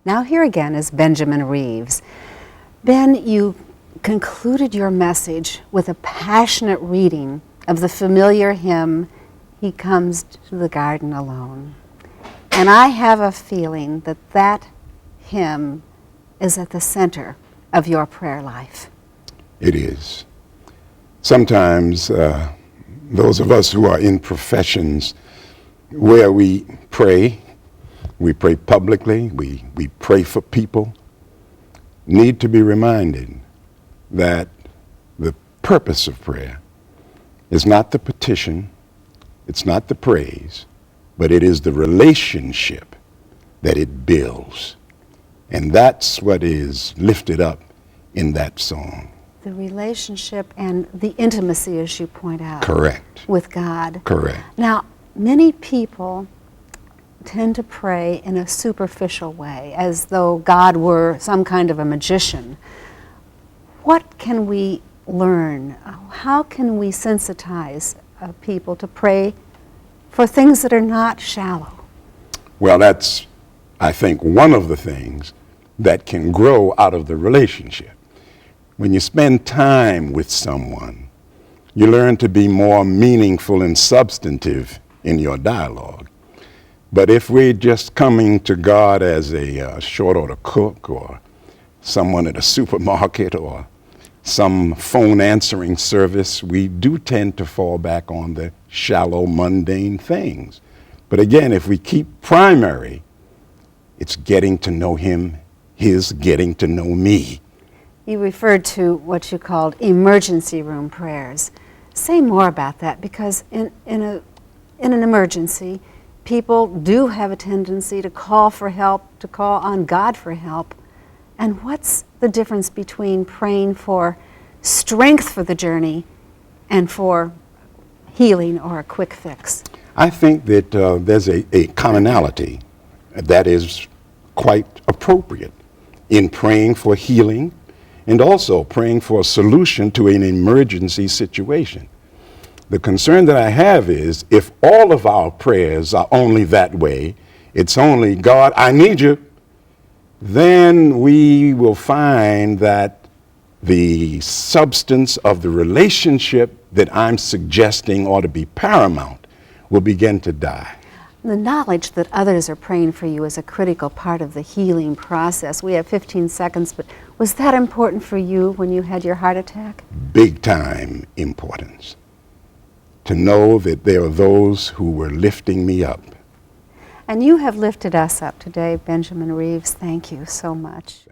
Now here again is Benjamin Reaves. Ben, you concluded your message with a passionate reading of the familiar hymn, "He Comes to the Garden Alone." And I have a feeling that that hymn is at the center of your prayer life. It is. Sometimes those of us who are in professions where we pray publicly, we pray for people, need to be reminded that the purpose of prayer is not the petition, it's not the praise, but it is the relationship that it builds. And that's what is lifted up in that song. The relationship and the intimacy, as you point out. Correct. With God. Correct. Now, many people tend to pray in a superficial way, as though God were some kind of a magician. What can we learn? How can we sensitize people to pray for things that are not shallow? Well, that's, I think, one of the things that can grow out of the relationship. When you spend time with someone, you learn to be more meaningful and substantive in your dialogue. But if we're just coming to God as a short order cook or someone at a supermarket or some phone answering service, we do tend to fall back on the shallow, mundane things. But again, if we keep primary, it's getting to know him, his getting to know me. You referred to what you called emergency room prayers. Say more about that, because in an emergency, people do have a tendency to call for help, to call on God for help. And what's the difference between praying for strength for the journey and for healing or a quick fix? I think that there's a commonality that is quite appropriate in praying for healing and also praying for a solution to an emergency situation. The concern that I have is if all of our prayers are only that way, it's only, God, I need you, then we will find that the substance of the relationship that I'm suggesting ought to be paramount will begin to die. The knowledge that others are praying for you is a critical part of the healing process. We have 15 seconds, but was that important for you when you had your heart attack? Big time importance. To know that there are those who were lifting me up. And you have lifted us up today, Benjamin Reaves. Thank you so much.